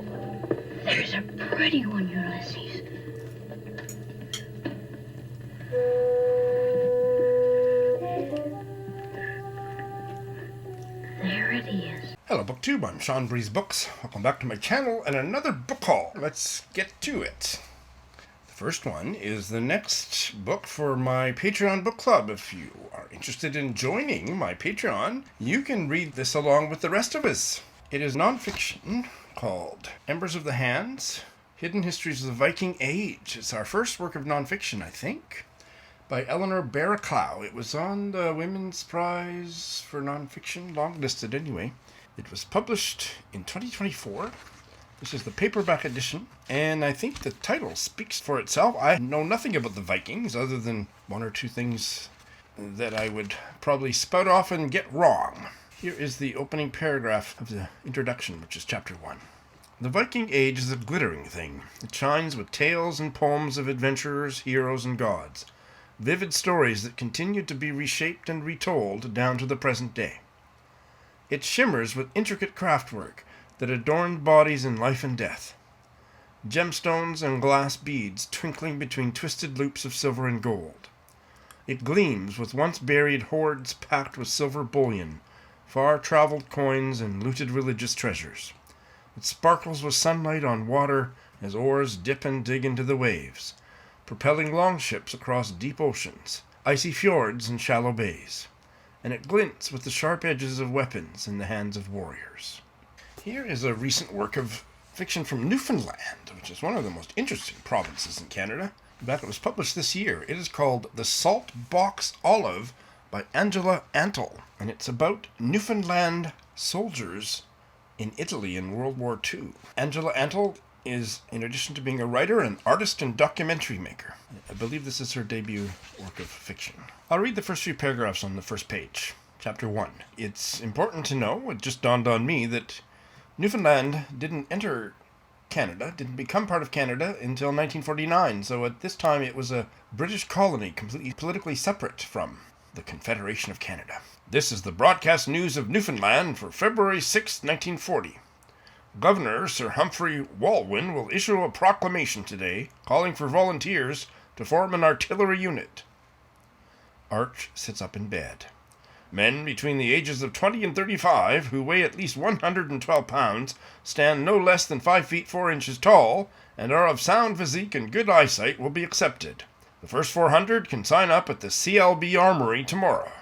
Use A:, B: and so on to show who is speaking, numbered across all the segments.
A: There's a pretty one, Ulysses. There it is.
B: Hello, BookTube. I'm Sean Breeze Books. Welcome back to my channel and another book haul. Let's get to it. The first one is the next book for my Patreon book club. If you are interested in joining my Patreon, you can read this along with the rest of us. It is nonfiction called Embers of the Hands, Hidden Histories of the Viking Age. It's our first work of nonfiction, I think, by Eleanor Barraclough. It was on the Women's Prize for Nonfiction, long listed anyway. It was published in 2024. This is the paperback edition, and I think the title speaks for itself. I know nothing about the Vikings other than one or two things that I would probably spout off and get wrong. Here is the opening paragraph of the introduction, which is chapter 1. The Viking Age is a glittering thing. It shines with tales and poems of adventurers, heroes, and gods. Vivid stories that continue to be reshaped and retold down to the present day. It shimmers with intricate craftwork that adorned bodies in life and death. Gemstones and glass beads twinkling between twisted loops of silver and gold. It gleams with once buried hoards packed with silver bullion, far-traveled coins, and looted religious treasures. It sparkles with sunlight on water as oars dip and dig into the waves, propelling longships across deep oceans, icy fjords, and shallow bays. And it glints with the sharp edges of weapons in the hands of warriors. Here is a recent work of fiction from Newfoundland, which is one of the most interesting provinces in Canada. In fact, it was published this year. It is called The Saltbox Olive by Angela Antle, and it's about Newfoundland soldiers in Italy in World War II. Angela Antle is, in addition to being a writer, an artist and documentary maker. I believe this is her debut work of fiction. I'll read the first few paragraphs on the first page. Chapter 1. It's important to know, it just dawned on me, that Newfoundland didn't enter Canada, didn't become part of Canada until 1949, so at this time it was a British colony, completely politically separate from the Confederation of Canada. This is the broadcast news of Newfoundland for February 6, 1940. Governor Sir Humphry Walwyn will issue a proclamation today calling for volunteers to form an artillery unit. Arch sits up in bed. Men between the ages of 20 and 35 who weigh at least 112 pounds, stand no less than 5 feet 4 inches tall, and are of sound physique and good eyesight will be accepted. The first 400 can sign up at the CLB Armory tomorrow.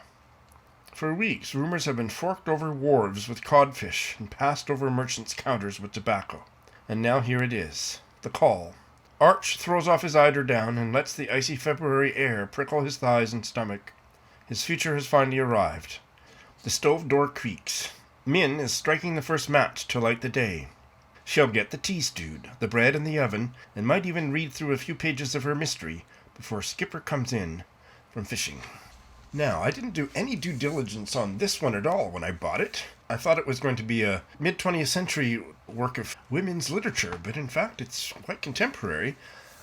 B: For weeks, rumors have been forked over wharves with codfish and passed over merchants' counters with tobacco. And now here it is, the call. Arch throws off his eider down and lets the icy February air prickle his thighs and stomach. His future has finally arrived. The stove door creaks. Min is striking the first match to light the day. She'll get the tea stewed, the bread in the oven, and might even read through a few pages of her mystery before Skipper comes in from fishing. Now, I didn't do any due diligence on this one at all when I bought it. I thought it was going to be a mid-20th century work of women's literature, but in fact it's quite contemporary,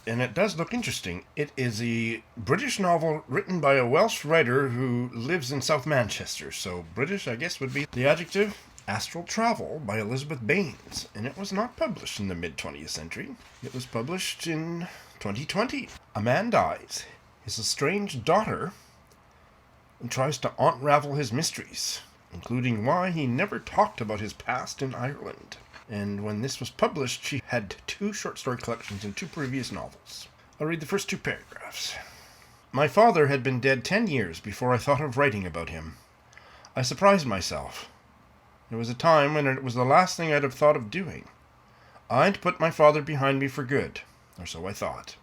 B: and it does look interesting. It is a British novel written by a Welsh writer who lives in South Manchester, so British, I guess, would be the adjective. Astral Travel by Elizabeth Baines, and it was not published in the mid-20th century. It was published in 2020. A man dies. His estranged daughter tries to unravel his mysteries, including why he never talked about his past in Ireland. And when this was published, she had 2 short story collections and 2 previous novels. I'll read the first 2 paragraphs. My father had been dead 10 years before I thought of writing about him. I surprised myself. There was a time when it was the last thing I'd have thought of doing. I'd put my father behind me for good, or so I thought.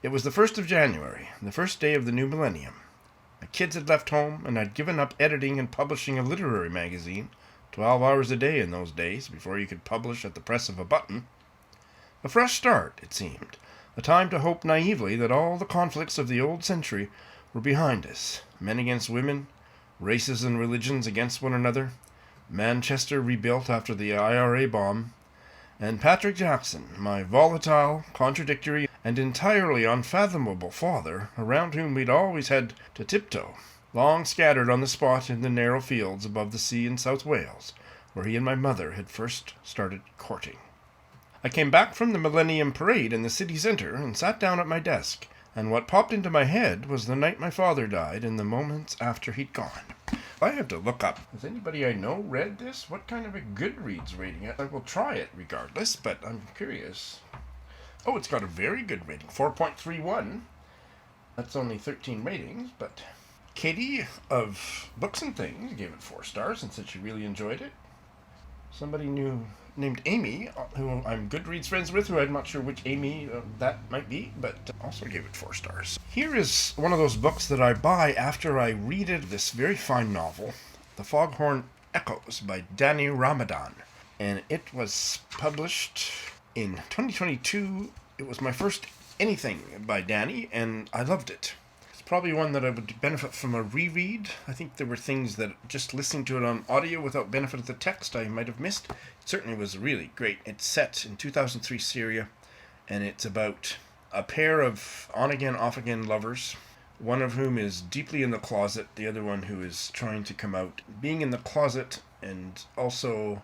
B: It was the 1st of January, the first day of the new millennium. My kids had left home, and I'd given up editing and publishing a literary magazine, 12 hours a day in those days, before you could publish at the press of a button. A fresh start, it seemed, a time to hope naively that all the conflicts of the old century were behind us, men against women, races and religions against one another, Manchester rebuilt after the IRA bomb, and Patrick Jackson, my volatile, contradictory, and entirely unfathomable father, around whom we'd always had to tiptoe, long scattered on the spot in the narrow fields above the sea in South Wales, where he and my mother had first started courting. I came back from the Millennium Parade in the city center and sat down at my desk, and what popped into my head was the night my father died and the moments after he'd gone. I have to look up. Has anybody I know read this? What kind of a Goodreads rating? I will try it regardless, but I'm curious. Oh, it's got a very good rating, 4.31. That's only 13 ratings, but Katie of Books and Things gave it 4 stars and said she really enjoyed it. Somebody new named Amy, who I'm Goodreads friends with, who I'm not sure which Amy that might be, but also gave it 4 stars. Here is one of those books that I buy after I read it, this very fine novel, The Foghorn Echoes by Danny Ramadan. And it was published in 2022. It was my first anything by Danny, and I loved it. It's probably one that I would benefit from a reread. I think there were things that just listening to it on audio without benefit of the text I might have missed. It certainly was really great. It's set in 2003 Syria, and it's about a pair of on-again, off-again lovers, one of whom is deeply in the closet, the other one who is trying to come out. Being in the closet and also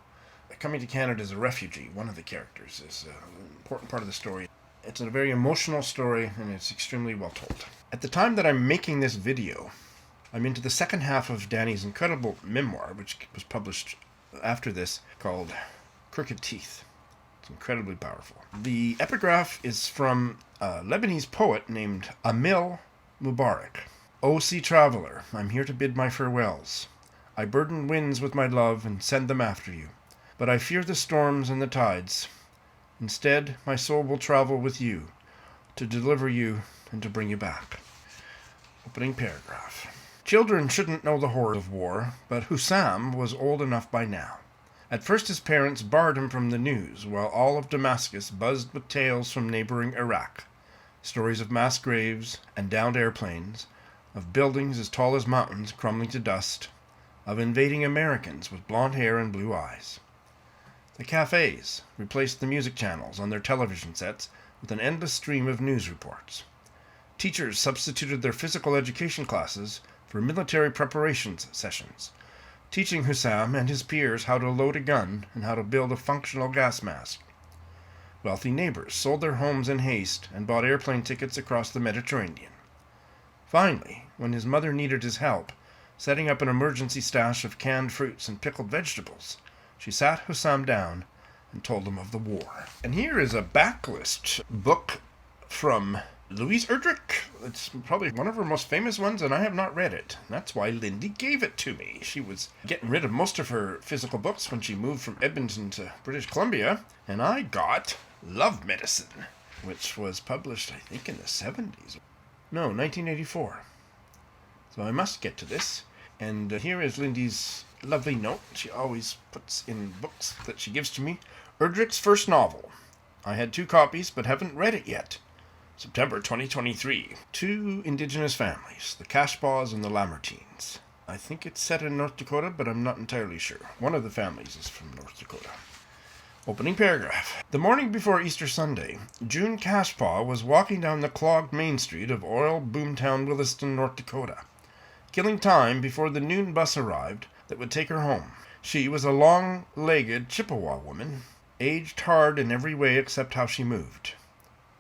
B: coming to Canada as a refugee, one of the characters, is an important part of the story. It's a very emotional story, and it's extremely well told. At the time that I'm making this video, I'm into the second half of Danny's incredible memoir, which was published after this, called Crooked Teeth. It's incredibly powerful. The epigraph is from a Lebanese poet named Amil Mubarak. O sea traveler, I'm here to bid my farewells. I burden winds with my love and send them after you. But I fear the storms and the tides. Instead, my soul will travel with you, to deliver you and to bring you back. Opening paragraph. Children shouldn't know the horror of war, but Hussam was old enough by now. At first his parents barred him from the news, while all of Damascus buzzed with tales from neighboring Iraq. Stories of mass graves and downed airplanes, of buildings as tall as mountains crumbling to dust, of invading Americans with blonde hair and blue eyes. The cafes replaced the music channels on their television sets with an endless stream of news reports. Teachers substituted their physical education classes for military preparations sessions, teaching Hussam and his peers how to load a gun and how to build a functional gas mask. Wealthy neighbors sold their homes in haste and bought airplane tickets across the Mediterranean. Finally, when his mother needed his help, setting up an emergency stash of canned fruits and pickled vegetables, she sat Hussam down and told him of the war. And here is a backlist book from Louise Erdrich. It's probably one of her most famous ones, and I have not read it. That's why Lindy gave it to me. She was getting rid of most of her physical books when she moved from Edmonton to British Columbia, and I got Love Medicine, which was published, I think, in the 70s. No, 1984. So I must get to this. And here is Lindy's lovely note she always puts in books that she gives to me. Erdrich's first novel. I had 2 copies, but haven't read it yet. September 2023. 2 indigenous families, the Cashbaws and the Lamartines. I think it's set in North Dakota, but I'm not entirely sure. One of the families is from North Dakota. Opening paragraph. The morning before Easter Sunday, June Cashpaw was walking down the clogged main street of oil boomtown Williston, North Dakota, killing time before the noon bus arrived that would take her home. She was a long-legged Chippewa woman, aged hard in every way except how she moved.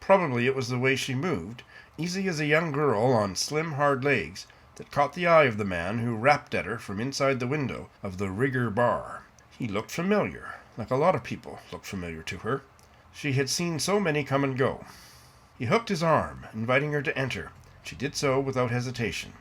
B: Probably it was the way she moved, easy as a young girl on slim, hard legs, that caught the eye of the man who rapped at her from inside the window of the Rigger bar. He looked familiar, like a lot of people looked familiar to her. She had seen so many come and go. He hooked his arm, inviting her to enter. She did so without hesitation,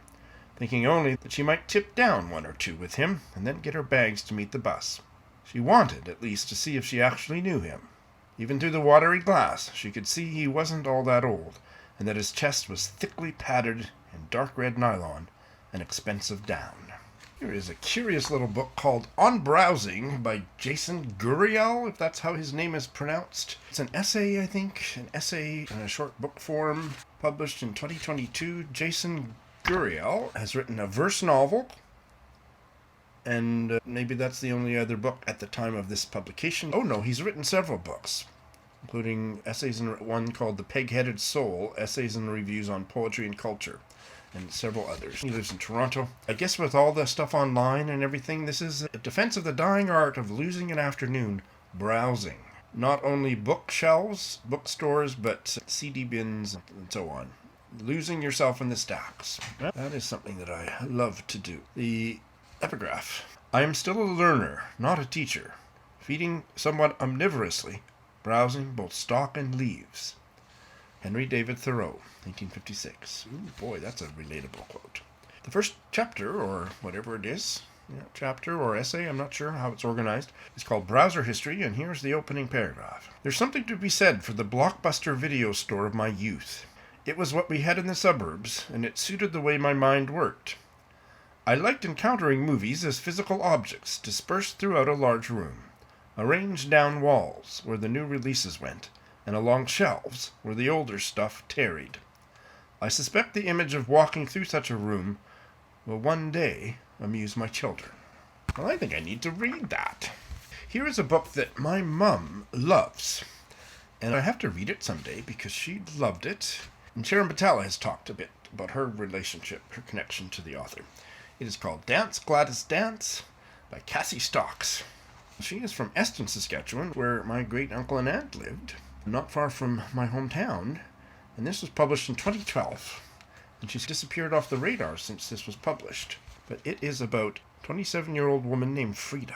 B: thinking only that she might tip down 1 or 2 with him, and then get her bags to meet the bus. She wanted, at least, to see if she actually knew him. Even through the watery glass, she could see he wasn't all that old, and that his chest was thickly padded in dark red nylon and expensive down. Here is a curious little book called On Browsing by Jason Guriel, if that's how his name is pronounced. It's an essay, I think, an essay in a short book form, published in 2022. Jason Guriel has written a verse novel, and maybe that's the only other book at the time of this publication. Oh no, he's written several books, including essays in one called The Peg-Headed Soul, Essays and Reviews on Poetry and Culture, and several others. He lives in Toronto. I guess with all the stuff online and everything, this is a defense of the dying art of losing an afternoon browsing. not only bookshelves, bookstores, but CD bins and so on. Losing yourself in the stacks. That is something that I love to do. The epigraph. I am still a learner, not a teacher, feeding somewhat omnivorously, browsing both stalk and leaves. Henry David Thoreau, 1856. Ooh, boy, that's a relatable quote. The first chapter, or whatever it is, chapter or essay, I'm not sure how it's organized, is called Browser History, and here's the opening paragraph. There's something to be said for the Blockbuster video store of my youth. It was what we had in the suburbs, and it suited the way my mind worked. I liked encountering movies as physical objects dispersed throughout a large room, arranged down walls where the new releases went, and along shelves where the older stuff tarried. I suspect the image of walking through such a room will one day amuse my children. Well, I think I need to read that. Here is a book that my mum loves, and I have to read it someday because she loved it. And Sharon Batalla has talked a bit about her relationship, her connection to the author. It is called Dance, Gladys, Dance by Cassie Stocks. She is from Eston, Saskatchewan, where my great-uncle and aunt lived, not far from my hometown, and this was published in 2012. And she's disappeared off the radar since this was published. But it is about a 27-year-old woman named Frida,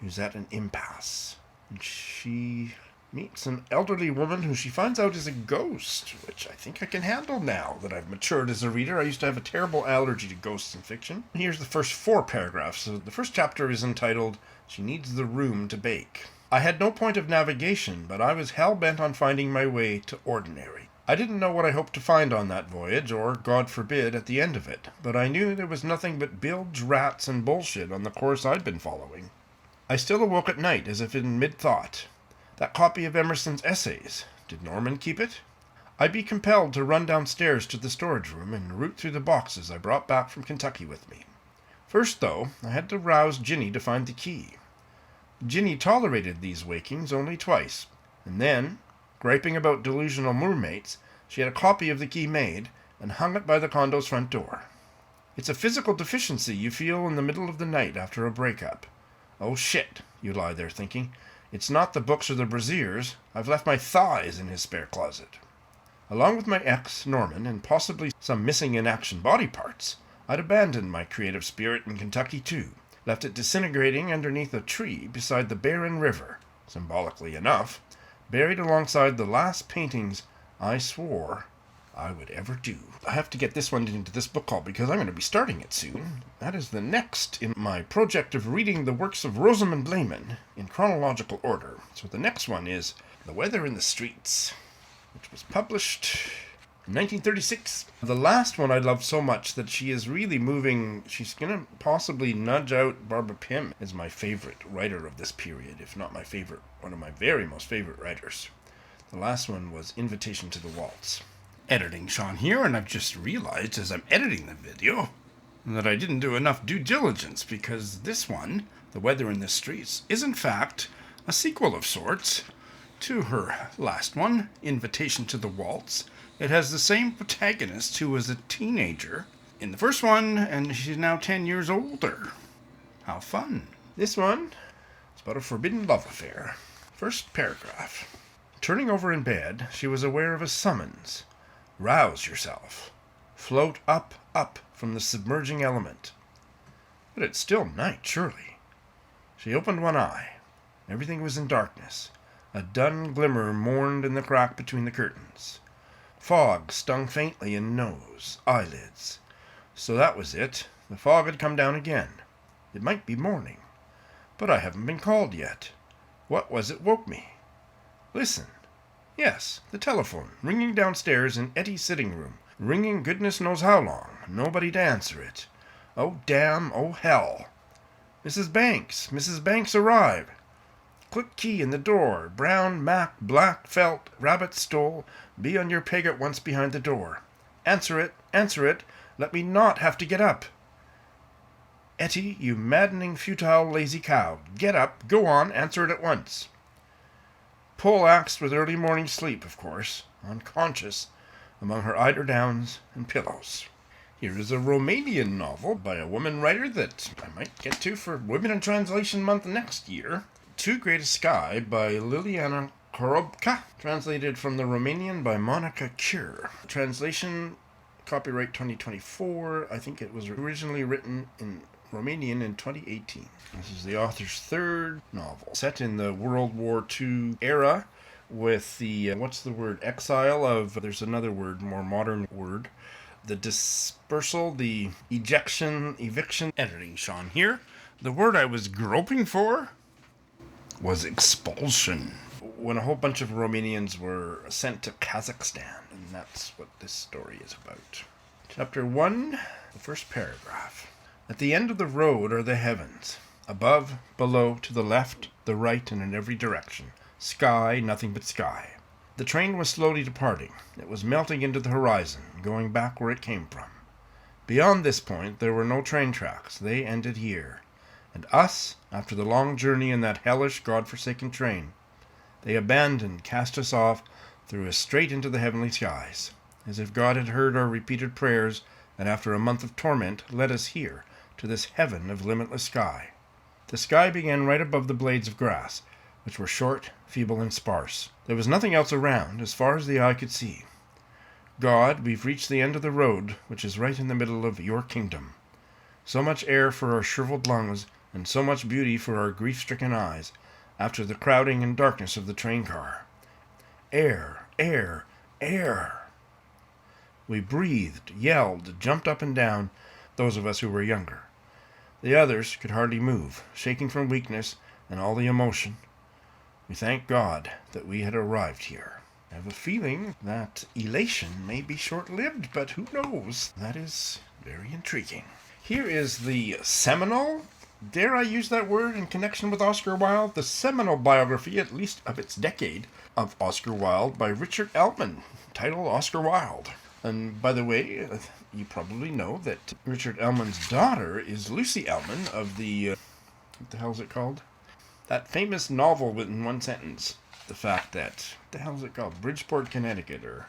B: who's at an impasse. And she meets an elderly woman who she finds out is a ghost, which I think I can handle now that I've matured as a reader. I used to have a terrible allergy to ghosts in fiction. Here's the first 4 paragraphs. So the first chapter is entitled, She Needs the Room to Bake. I had no point of navigation, but I was hell-bent on finding my way to ordinary. I didn't know what I hoped to find on that voyage, or, God forbid, at the end of it, but I knew there was nothing but bilge, rats, and bullshit on the course I'd been following. I still awoke at night as if in mid-thought. That copy of Emerson's essays, did Norman keep it? I'd be compelled to run downstairs to the storage room and root through the boxes I brought back from Kentucky with me. First, though, I had to rouse Ginny to find the key. Ginny tolerated these wakings only twice, and then, griping about delusional moormates, she had a copy of the key made and hung it by the condo's front door. It's a physical deficiency you feel in the middle of the night after a breakup. Oh shit, you lie there thinking. It's not the books or the brassieres. I've left my thighs in his spare closet. Along with my ex, Norman, and possibly some missing in action body parts, I'd abandoned my creative spirit in Kentucky too, left it disintegrating underneath a tree beside the barren river, symbolically enough, buried alongside the last paintings I swore I would ever do. I have to get this one into this book haul because I'm going to be starting it soon. That is the next in my project of reading the works of Rosamund Lehmann in chronological order. So the next one is The Weather in the Streets, which was published in 1936. The last one I love so much that she is really moving. She's going to possibly nudge out Barbara Pym as my favorite writer of this period, if not my favorite, one of my very most favorite writers. The last one was Invitation to the Waltz. Editing Sean here, and I've just realized as I'm editing the video that I didn't do enough due diligence because this one, The Weather in the Streets, is in fact a sequel of sorts to her last one, Invitation to the Waltz. It has the same protagonist who was a teenager in the first one, and she's now 10 years older. How fun. This one is about a forbidden love affair. First paragraph. Turning over in bed, she was aware of a summons. Rouse yourself. Float up, up from the submerging element. But it's still night, surely. She opened one eye. Everything was in darkness. A dun glimmer mourned in the crack between the curtains. Fog stung faintly in nose, eyelids. So that was it. The fog had come down again. It might be morning. But I haven't been called yet. What was it woke me? Listen. Yes, the telephone, ringing downstairs in Ettie's sitting room. Ringing goodness knows how long. Nobody to answer it. Oh, damn, oh, hell. Mrs. Banks arrived. Click key in the door. Brown, mac, black, felt, rabbit stole. Be on your peg at once behind the door. Answer it. Let me not have to get up. Ettie, you maddening, futile, lazy cow. Get up, go on, answer it at once. Poleaxed with early morning sleep, of course, unconscious, among her eiderdowns and pillows. Here is a Romanian novel by a woman writer that I might get to for Women in Translation Month next year. Too Great a Sky by Liliana Corobca, translated from the Romanian by Monica Cure. Translation, copyright 2024. I think it was originally written in Romanian in 2018. This is the author's third novel, set in the World War II era with the, exile of, there's another word, more modern word, the dispersal, the eviction. Editing Sean here. The word I was groping for was expulsion, when a whole bunch of Romanians were sent to Kazakhstan, and that's what this story is about. Chapter 1, the first paragraph. At the end of the road are the heavens, above, below, to the left, the right, and in every direction. Sky, nothing but sky. The train was slowly departing. It was melting into the horizon, going back where it came from. Beyond this point there were no train tracks. They ended here. And us, after the long journey in that hellish, God-forsaken train, they abandoned, cast us off, threw us straight into the heavenly skies, as if God had heard our repeated prayers, and after a month of torment, led us here, to this heaven of limitless sky. The sky began right above the blades of grass, which were short, feeble, and sparse. There was nothing else around, as far as the eye could see. God, we've reached the end of the road, which is right in the middle of your kingdom. So much air for our shriveled lungs, and so much beauty for our grief-stricken eyes, after the crowding and darkness of the train car. Air, air, air! We breathed, yelled, jumped up and down, those of us who were younger. The others could hardly move, shaking from weakness and all the emotion. We thank God that we had arrived here. I have a feeling that elation may be short-lived, but who knows? That is very intriguing. Here is the seminal, dare I use that word in connection with Oscar Wilde? The seminal biography, at least of its decade, of Oscar Wilde by Richard Ellmann, titled Oscar Wilde. And by the way, you probably know that Richard Ellmann's daughter is Lucy Ellmann of the, what the hell is it called? That famous novel in one sentence. The fact that, what the hell is it called? Bridgeport, Connecticut, or...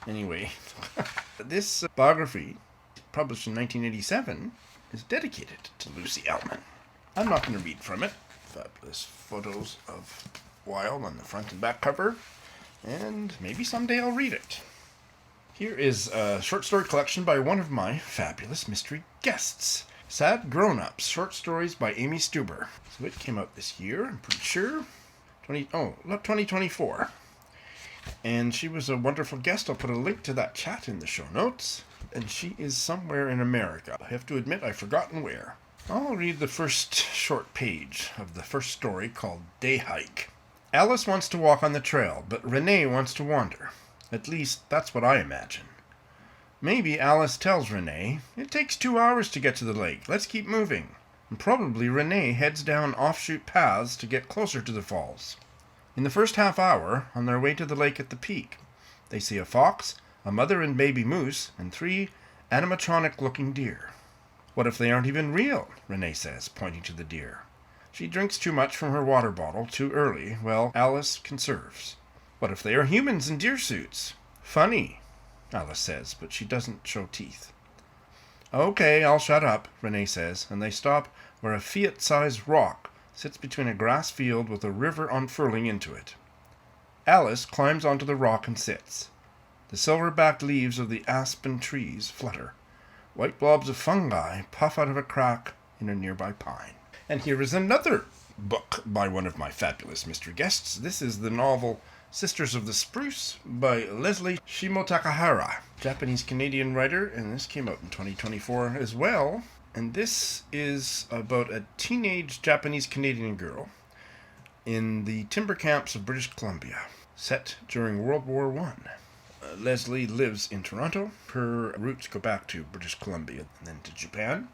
B: Anyway, this biography, published in 1987, is dedicated to Lucy Ellmann. I'm not going to read from it. Fabulous photos of Wilde on the front and back cover, and maybe someday I'll read it. Here is a short story collection by one of my fabulous mystery guests. Sad Grownups, short stories by Amy Stuber. So it came out this year, I'm pretty sure. 2024. And she was a wonderful guest. I'll put a link to that chat in the show notes. And she is somewhere in America. I have to admit, I've forgotten where. I'll read the first short page of the first story called Day Hike. Alice wants to walk on the trail, but Renee wants to wander. At least, that's what I imagine. Maybe Alice tells Renee, "It takes 2 hours to get to the lake. Let's keep moving." And probably Renee heads down offshoot paths to get closer to the falls. In the first half hour, on their way to the lake at the peak, they see a fox, a mother and baby moose, and 3 animatronic-looking deer. "What if they aren't even real?" Renee says, pointing to the deer. She drinks too much from her water bottle too early. Well, Alice conserves. "What if they are humans in deer suits?" "Funny," Alice says, but she doesn't show teeth. "Okay, I'll shut up," Renee says, and they stop where a Fiat-sized rock sits between a grass field with a river unfurling into it. Alice climbs onto the rock and sits. The silver-backed leaves of the aspen trees flutter. White blobs of fungi puff out of a crack in a nearby pine. And here is another book by one of my fabulous mystery guests. This is the novel Sisters of the Spruce by Leslie Shimotakahara, Japanese-Canadian writer, and this came out in 2024 as well. And this is about a teenage Japanese-Canadian girl in the timber camps of British Columbia, set during World War I. Leslie lives in Toronto. Her roots go back to British Columbia and then to Japan.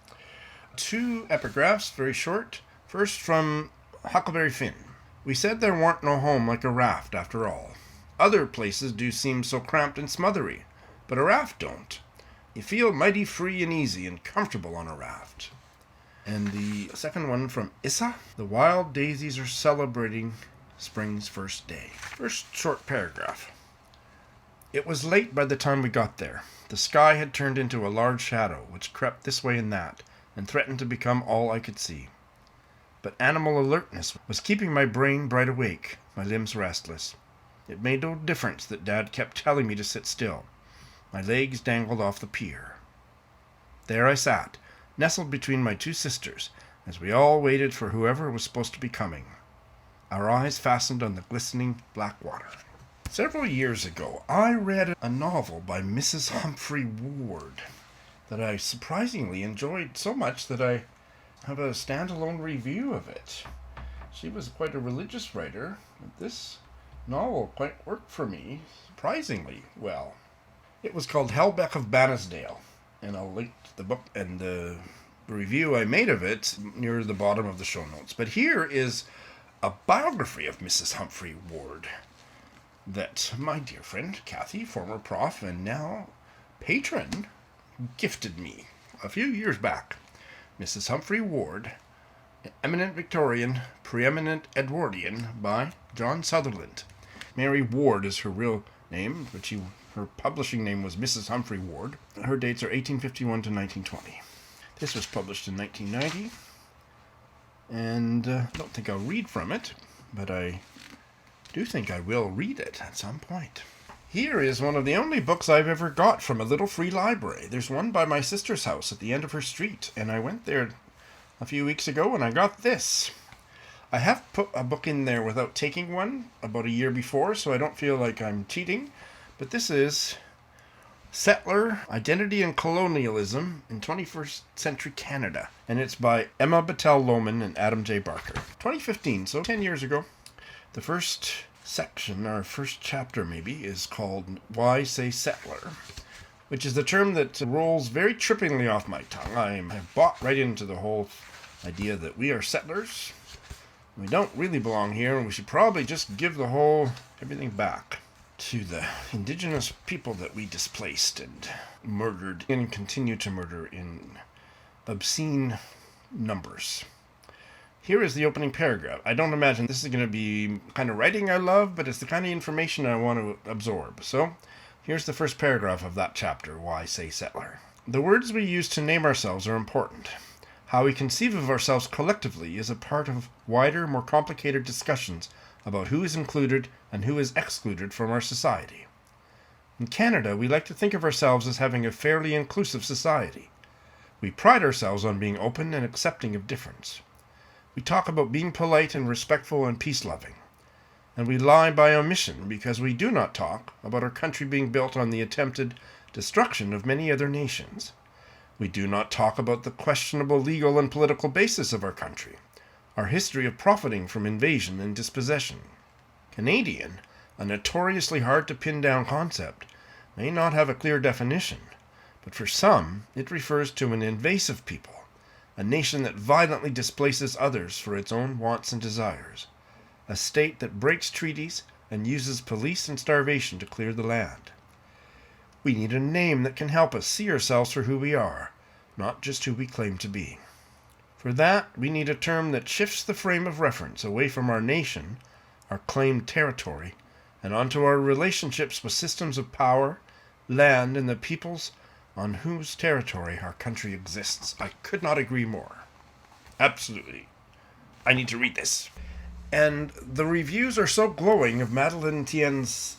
B: 2 epigraphs, very short. First from Huckleberry Finn. "We said there warn't no home like a raft after all. Other places do seem so cramped and smothery, but a raft don't. You feel mighty free and easy and comfortable on a raft." And the second one from Issa. "The wild daisies are celebrating spring's first day." First short paragraph. "It was late by the time we got there. The sky had turned into a large shadow, which crept this way and that, and threatened to become all I could see. but animal alertness was keeping my brain bright awake, my limbs restless. It made no difference that Dad kept telling me to sit still. My legs dangled off the pier. There I sat, nestled between my two sisters, as we all waited for whoever was supposed to be coming. Our eyes fastened on the glistening black water. Several years ago, I read a novel by Mrs. Humphry Ward that I surprisingly enjoyed so much that I have a standalone review of it. She was quite a religious writer, but this novel quite worked for me surprisingly well. It was called Hellbeck of Bannisdale, and I'll link to the book and the review I made of it near the bottom of the show notes. But here is a biography of Mrs. Humphry Ward that my dear friend Cassie, former prof and now patron, gifted me a few years back. Mrs. Humphry Ward, Eminent Victorian, Pre-eminent Edwardian by John Sutherland. Mary Ward is her real name, but her publishing name was Mrs. Humphry Ward. Her dates are 1851 to 1920. This was published in 1990, and I don't think I'll read from it, but I do think I will read it at some point. Here is one of the only books I've ever got from a little free library. There's one by my sister's house at the end of her street, and I went there a few weeks ago and I got this. I have put a book in there without taking one about a year before, so I don't feel like I'm cheating, but this is Settler, Identity and Colonialism in 21st Century Canada, and it's by Emma Battelle Lehmann and Adam J. Barker. 2015, so 10 years ago. The first section, or first chapter maybe, is called Why Say Settler, which is the term that rolls very trippingly off my tongue. I have bought right into the whole idea that we are settlers. We don't really belong here, and we should probably just give everything back to the indigenous people that we displaced and murdered and continue to murder in obscene numbers. Here is the opening paragraph. I don't imagine this is going to be kind of writing I love, but it's the kind of information I want to absorb. So, here's the first paragraph of that chapter, Why Say Settler. The words we use to name ourselves are important. How we conceive of ourselves collectively is a part of wider, more complicated discussions about who is included and who is excluded from our society. In Canada, we like to think of ourselves as having a fairly inclusive society. We pride ourselves on being open and accepting of difference. We talk about being polite and respectful and peace-loving. And we lie by omission because we do not talk about our country being built on the attempted destruction of many other nations. We do not talk about the questionable legal and political basis of our country, our history of profiting from invasion and dispossession. Canadian, a notoriously hard-to-pin-down concept, may not have a clear definition, but for some it refers to an invasive people, a nation that violently displaces others for its own wants and desires, a state that breaks treaties and uses police and starvation to clear the land. We need a name that can help us see ourselves for who we are, not just who we claim to be. For that, we need a term that shifts the frame of reference away from our nation, our claimed territory, and onto our relationships with systems of power, land, and the peoples on whose territory our country exists. I could not agree more. Absolutely. I need to read this. And the reviews are so glowing of Madeleine Tien's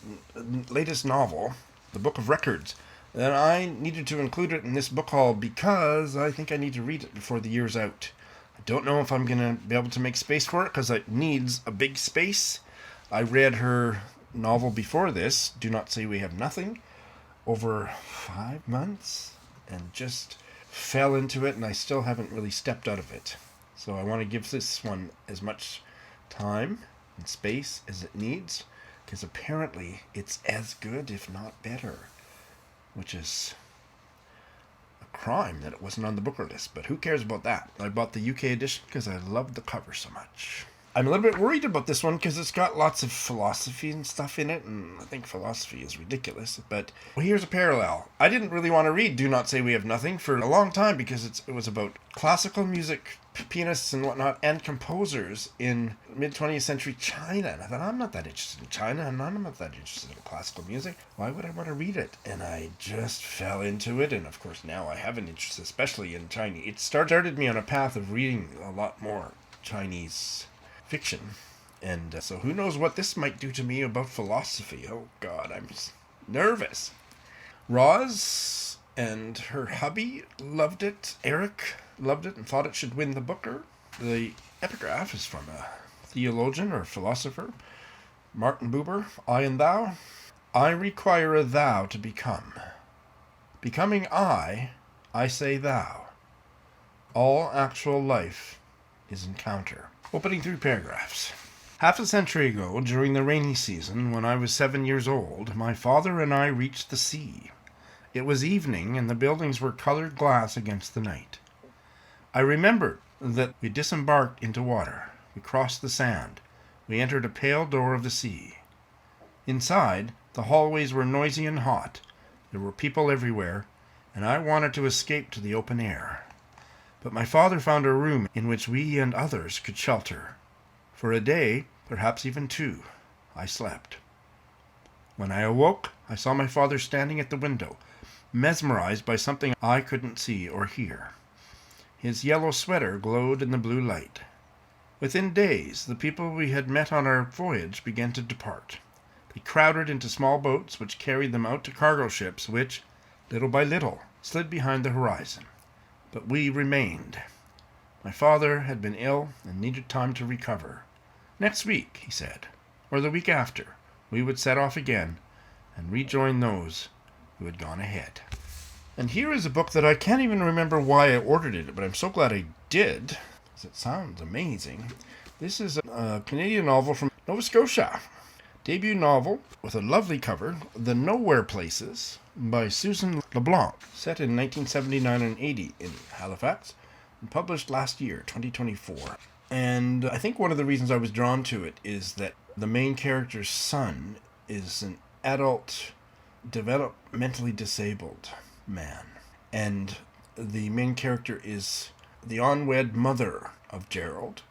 B: latest novel, The Book of Records, that I needed to include it in this book haul because I think I need to read it before the year's out. I don't know if I'm going to be able to make space for it because it needs a big space. I read her novel before this, Do Not Say We Have Nothing, over 5 months and just fell into it, and I still haven't really stepped out of it. So I want to give this one as much time and space as it needs, because apparently it's as good, if not better, which is a crime that it wasn't on the booker list, but who cares about that? I bought the UK edition because I loved the cover so much. I'm a little bit worried about this one because it's got lots of philosophy and stuff in it, and I think philosophy is ridiculous, but here's a parallel. I didn't really want to read Do Not Say We Have Nothing for a long time because it was about classical music, pianists and whatnot, and composers in mid-20th century China. And I thought, I'm not that interested in China, and I'm not that interested in classical music. Why would I want to read it? And I just fell into it, and of course now I have an interest, especially in Chinese. It started me on a path of reading a lot more Chinese fiction. And so who knows what this might do to me about philosophy. Oh God, I'm nervous. Roz and her hubby loved it. Eric loved it and thought it should win the Booker. The epigraph is from a theologian or philosopher, Martin Buber. I and thou. I require a thou to become. Becoming I say thou. All actual life is encounter. Opening 3 paragraphs. Half a century ago, during the rainy season, when I was 7 years old, my father and I reached the sea. It was evening, and the buildings were colored glass against the night. I remember that we disembarked into water. We crossed the sand. We entered a pale door of the sea. Inside, the hallways were noisy and hot. There were people everywhere, and I wanted to escape to the open air. But my father found a room in which we and others could shelter. For a day, perhaps even 2, I slept. When I awoke, I saw my father standing at the window, mesmerized by something I couldn't see or hear. His yellow sweater glowed in the blue light. Within days, the people we had met on our voyage began to depart. They crowded into small boats which carried them out to cargo ships which, little by little, slid behind the horizon. But we remained. My father had been ill and needed time to recover. Next week, he said, or the week after, we would set off again and rejoin those who had gone ahead. And here is a book that I can't even remember why I ordered it, but I'm so glad I did, because it sounds amazing. This is a Canadian novel from Nova Scotia. Debut novel with a lovely cover, The Nowhere Places, by Susan LeBlanc, set in 1979 and 80 in Halifax, and published last year, 2024. And I think one of the reasons I was drawn to it is that the main character's son is an adult, developmentally disabled man. And the main character is the unwed mother of Gerald.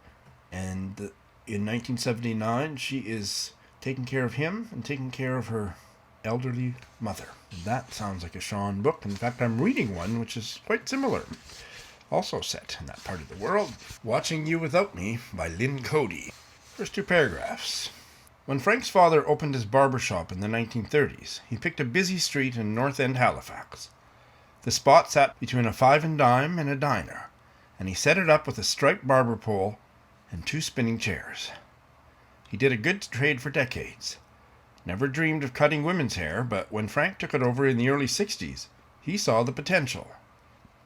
B: And in 1979, she is taking care of him and taking care of her elderly mother. That sounds like a Sean book. In fact, I'm reading one which is quite similar. Also set in that part of the world. Watching You Without Me by Lynn Cody. First 2 paragraphs. When Frank's father opened his barber shop in the 1930s, he picked a busy street in North End, Halifax. The spot sat between a 5 and dime and a diner, and he set it up with a striped barber pole and 2 spinning chairs. He did a good trade for decades. Never dreamed of cutting women's hair, but when Frank took it over in the early 60s, he saw the potential.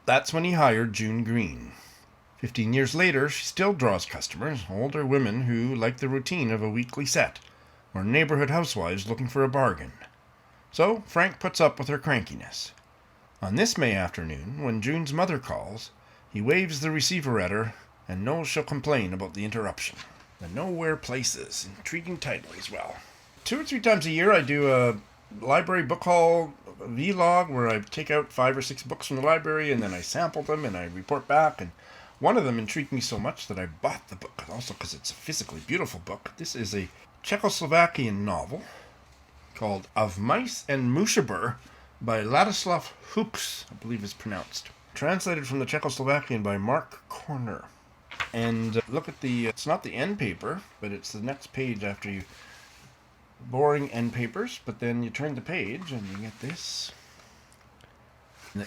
B: That's when he hired June Green. 15 years later, she still draws customers, older women who like the routine of a weekly set, or neighborhood housewives looking for a bargain. So Frank puts up with her crankiness. On this May afternoon, when June's mother calls, he waves the receiver at her and knows she'll complain about the interruption. The Nowhere Places, intriguing title as well. 2 or 3 times a year I do a library book haul vlog where I take out 5 or 6 books from the library and then I sample them and I report back, and one of them intrigued me so much that I bought the book, also because it's a physically beautiful book. This is a Czechoslovakian novel called Of Mice and Mushaber by Ladislav Hooks, I believe it's pronounced. Translated from the Czechoslovakian by Mark Corner. And look at it's not the end paper, but it's the next page after you. Boring end papers, but then you turn the page and you get this.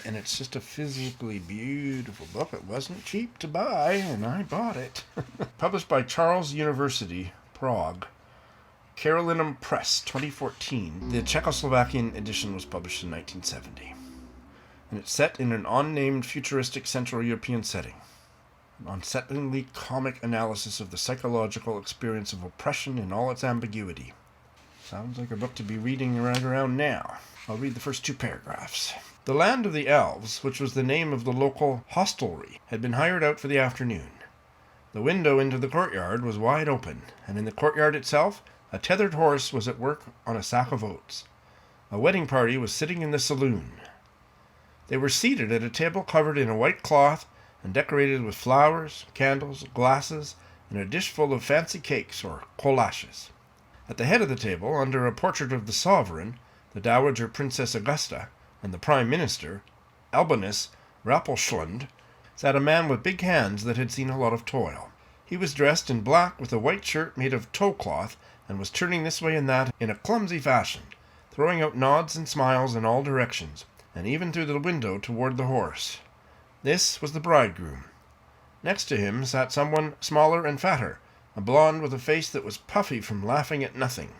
B: And it's just a physically beautiful book. It wasn't cheap to buy, and I bought it. Published by Charles University, Prague. Carolinum Press, 2014. The Czechoslovakian edition was published in 1970. And it's set in an unnamed futuristic Central European setting. An unsettlingly comic analysis of the psychological experience of oppression in all its ambiguity. Sounds like a book to be reading right around now. I'll read the first 2 paragraphs. The Land of the Elves, which was the name of the local hostelry, had been hired out for the afternoon. The window into the courtyard was wide open, and in the courtyard itself, a tethered horse was at work on a sack of oats. A wedding party was sitting in the saloon. They were seated at a table covered in a white cloth and decorated with flowers, candles, glasses, and a dish full of fancy cakes or collages. At the head of the table, under a portrait of the sovereign, the Dowager Princess Augusta, and the Prime Minister, Albinus Rappelschlund, sat a man with big hands that had seen a lot of toil. He was dressed in black with a white shirt made of tow cloth, and was turning this way and that in a clumsy fashion, throwing out nods and smiles in all directions, and even through the window toward the horse. This was the bridegroom. Next to him sat someone smaller and fatter, a blonde with a face that was puffy from laughing at nothing.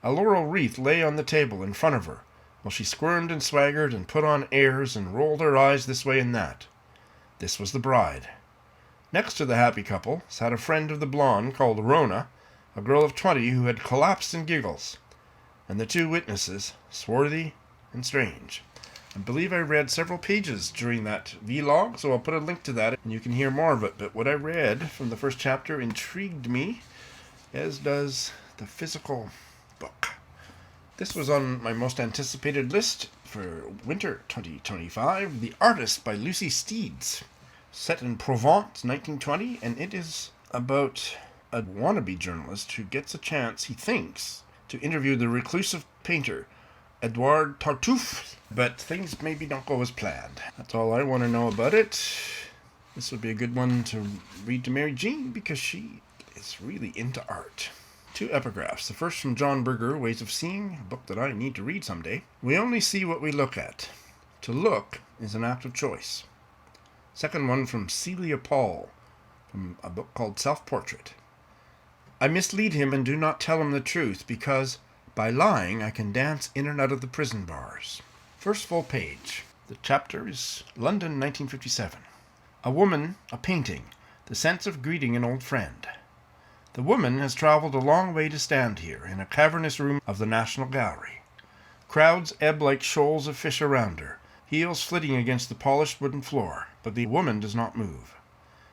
B: A laurel wreath lay on the table in front of her, while she squirmed and swaggered and put on airs and rolled her eyes this way and that. This was the bride. Next to the happy couple sat a friend of the blonde called Rona, a girl of 20 who had collapsed in giggles, and the two witnesses, swarthy and strange. I believe I read several pages during that vlog, so I'll put a link to that and you can hear more of it. But what I read from the first chapter intrigued me, as does the physical book. This was on my most anticipated list for winter 2025, The Artist by Lucy Steeds, set in Provence, 1920, and it is about a wannabe journalist who gets a chance, he thinks, to interview the reclusive painter Edouard Tartuffe, but things maybe don't go as planned. That's all I want to know about it. This would be a good one to read to Mary Jean because she is really into art. 2 epigraphs. The first from John Berger, Ways of Seeing, a book that I need to read someday. We only see what we look at. To look is an act of choice. Second one from Celia Paul, from a book called Self-Portrait. I mislead him and do not tell him the truth because by lying, I can dance in and out of the prison bars. First full page. The chapter is London, 1957. A woman, a painting, the sense of greeting an old friend. The woman has travelled a long way to stand here, in a cavernous room of the National Gallery. Crowds ebb like shoals of fish around her, heels flitting against the polished wooden floor, but the woman does not move.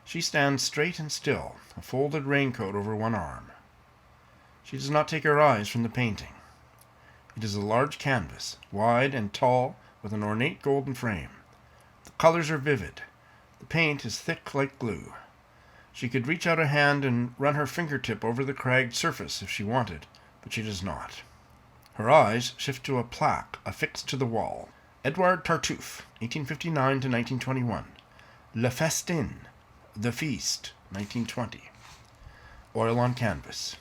B: She stands straight and still, a folded raincoat over one arm. She does not take her eyes from the painting. It is a large canvas, wide and tall, with an ornate golden frame. The colors are vivid. The paint is thick like glue. She could reach out a hand and run her fingertip over the cragged surface if she wanted, but she does not. Her eyes shift to a plaque affixed to the wall. Edouard Tartuffe, 1859 to 1921. Le Festin, The Feast, 1920. Oil on canvas.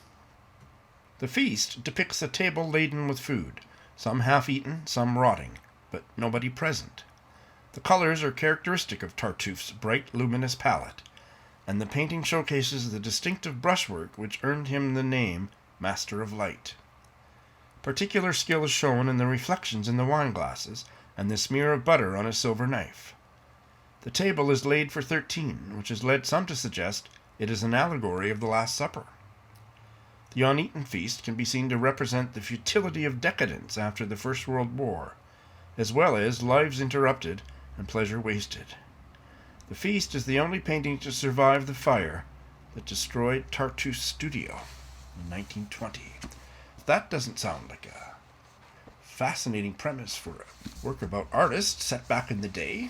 B: The feast depicts a table laden with food, some half-eaten, some rotting, but nobody present. The colors are characteristic of Tartuffe's bright, luminous palette, and the painting showcases the distinctive brushwork which earned him the name Master of Light. Particular skill is shown in the reflections in the wine glasses and the smear of butter on a silver knife. The table is laid for 13, which has led some to suggest it is an allegory of the Last Supper. The uneaten feast can be seen to represent the futility of decadence after the First World War, as well as lives interrupted and pleasure wasted. The feast is the only painting to survive the fire that destroyed Tartuffe's studio in 1920. That doesn't sound like a fascinating premise for a work about artists set back in the day.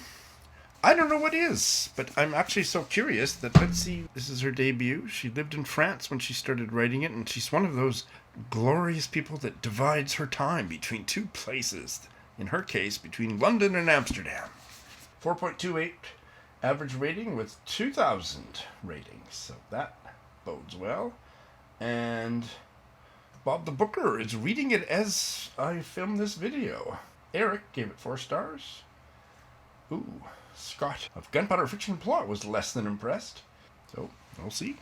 B: I don't know what is, but I'm actually so curious that, let's see, this is her debut. She lived in France when she started writing it, and she's one of those glorious people that divides her time between 2 places. In her case, between London and Amsterdam. 4.28 average rating with 2,000 ratings, so that bodes well. And Bob the Booker is reading it as I film this video. Eric gave it 4 stars. Ooh. Scott of Gunpowder Fiction Plot was less than impressed. So, we'll see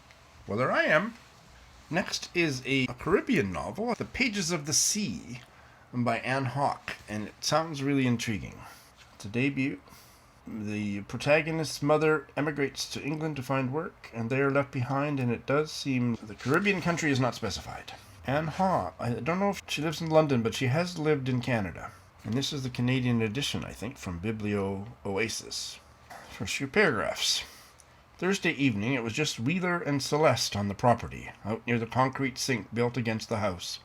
B: whether I am. Next is a Caribbean novel, The Pages of the Sea, by Anne Hawke, and it sounds really intriguing. It's a debut. The protagonist's mother emigrates to England to find work, and they are left behind, and it does seem the Caribbean country is not specified. Anne Hawke, I don't know if she lives in London, but she has lived in Canada. And this is the Canadian edition, I think, from Biblio Oasis. First few paragraphs. Thursday evening, it was just Wheeler and Celeste on the property, out near the concrete sink built against the house.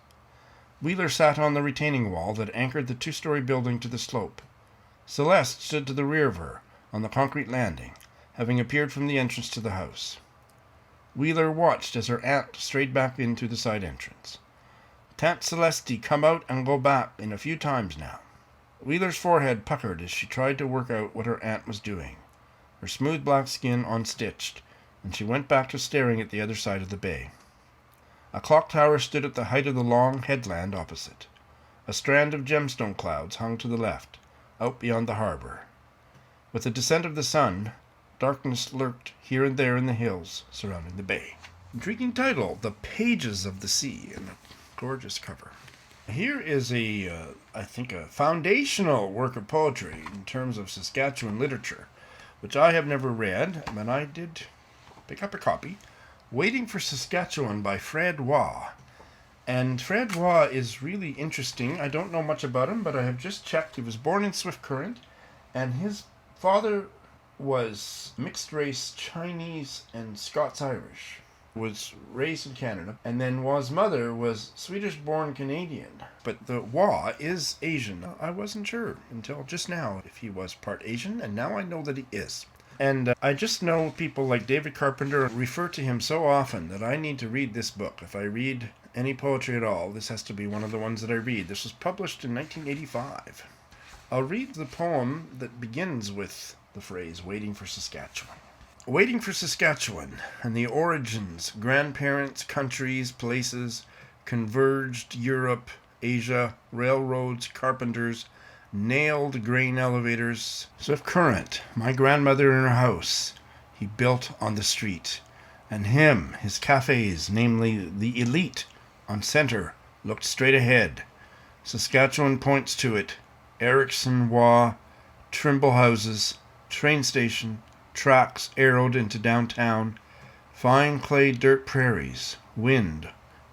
B: Wheeler sat on the retaining wall that anchored the 2-story building to the slope. Celeste stood to the rear of her, on the concrete landing, having appeared from the entrance to the house. Wheeler watched as her aunt strayed back in through the side entrance. "Tant Celeste come out and go back in a few times now." Wheeler's forehead puckered as she tried to work out what her aunt was doing. Her smooth black skin unstitched, and she went back to staring at the other side of the bay. A clock tower stood at the height of the long headland opposite. A strand of gemstone clouds hung to the left, out beyond the harbour. With the descent of the sun, darkness lurked here and there in the hills surrounding the bay. Intriguing title, The Pages of the Sea, and a gorgeous cover. Here is I think a foundational work of poetry in terms of Saskatchewan literature, which I have never read, but I did pick up a copy. Waiting for Saskatchewan by Fred Waugh. And Fred Waugh is really interesting. I don't know much about him, but I have just checked. He was born in Swift Current, and his father was mixed race Chinese and Scots-Irish. Was raised in Canada, and then Waugh's mother was Swedish-born Canadian. But the Waugh is Asian. I wasn't sure until just now if he was part Asian, and now I know that he is. And I just know people like David Carpenter refer to him so often that I need to read this book. If I read any poetry at all, this has to be one of the ones that I read. This was published in 1985. I'll read the poem that begins with the phrase, Waiting for Saskatchewan. Waiting for Saskatchewan, and the origins, grandparents, countries, places, converged Europe, Asia, railroads, carpenters, nailed grain elevators. Swift Current, my grandmother in her house, he built on the street. And him, his cafes, namely the Elite, on center, looked straight ahead. Saskatchewan points to it. Erickson, Waugh, Trimble houses, train station, tracks arrowed into downtown, fine clay dirt prairies, wind,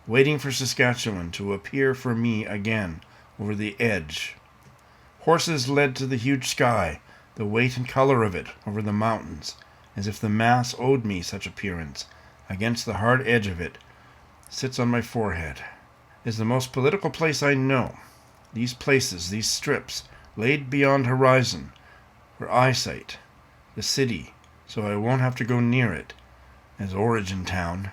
B: waiting for Saskatchewan to appear for me again over the edge. Horses led to the huge sky, the weight and color of it over the mountains, as if the mass owed me such appearance, against the hard edge of it, sits on my forehead. Is the most political place I know. These places, these strips, laid beyond horizon, for eyesight, the city, so I won't have to go near it, as origin town.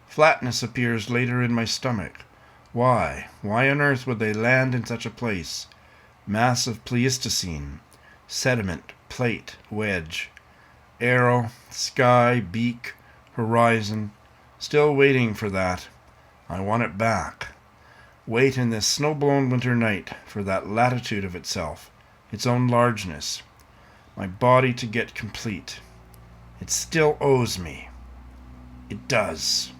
B: Flatness appears later in my stomach. Why on earth would they land in such a place? Mass of Pleistocene, sediment, plate, wedge, arrow, sky, beak, horizon, still waiting for that. I want it back. Wait in this snow-blown winter night for that latitude of itself, its own largeness, my body to get complete. It still owes me. It does.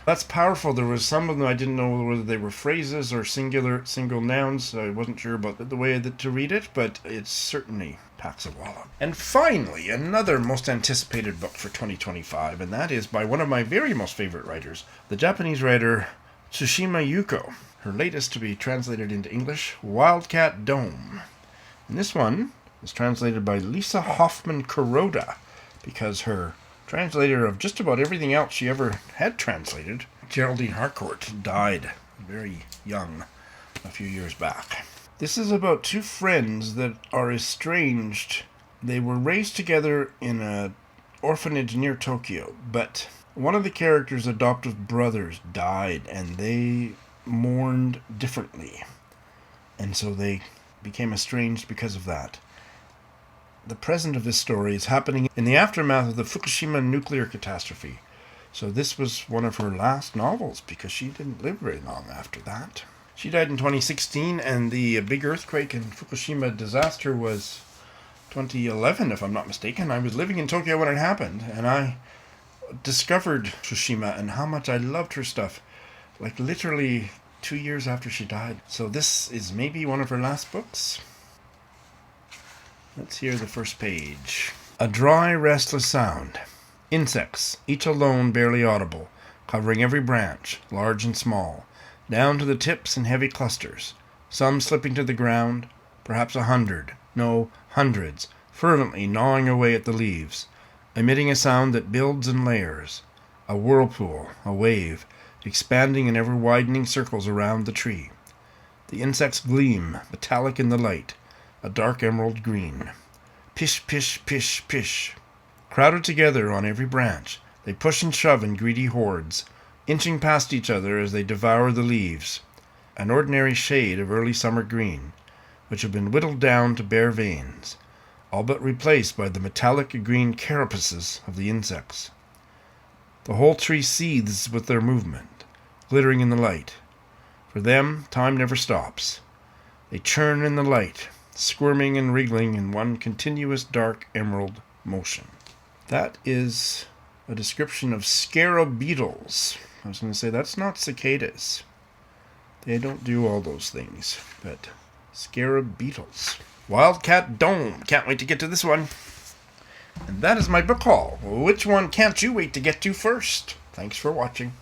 B: That's powerful. There was some of them I didn't know whether they were phrases or single nouns. I wasn't sure about the way to read it, but it certainly packs a wallop. And finally, another most anticipated book for 2025, and that is by one of my very most favorite writers, the Japanese writer Tsushima Yuko. Her latest to be translated into English, Wildcat Dome. And this one is translated by Lisa Hoffman Kuroda, because her translator of just about everything else she ever had translated, Geraldine Harcourt, died very young a few years back. This is about two friends that are estranged. They were raised together in an orphanage near Tokyo, but one of the characters' adoptive brothers died, and they mourned differently, and so they became estranged because of that. The present of this story is happening in the aftermath of the Fukushima nuclear catastrophe. So this was one of her last novels, because she didn't live very long after that. She died in 2016, and the big earthquake and Fukushima disaster was 2011, if I'm not mistaken. I was living in Tokyo when it happened, and I discovered Tsushima and how much I loved her stuff, like literally 2 years after she died. So this is maybe one of her last books. Let's hear the first page. A dry, restless sound. Insects, each alone barely audible, covering every branch, large and small, down to the tips in heavy clusters, some slipping to the ground, perhaps 100, no, hundreds, fervently gnawing away at the leaves, emitting a sound that builds in layers, a whirlpool, a wave, expanding in ever-widening circles around the tree. The insects gleam, metallic in the light, a dark emerald green. Pish, pish, pish, pish. Crowded together on every branch, they push and shove in greedy hordes, inching past each other as they devour the leaves, an ordinary shade of early summer green, which have been whittled down to bare veins, all but replaced by the metallic green carapaces of the insects. The whole tree seethes with their movement, glittering in the light. For them, time never stops. They churn in the light, squirming and wriggling in one continuous dark emerald motion. That is a description of scarab beetles. I was going to say, that's not cicadas. They don't do all those things, but scarab beetles. Wildcat Dome. Can't wait to get to this one. And that is my book haul. Which one can't you wait to get to first? Thanks for watching.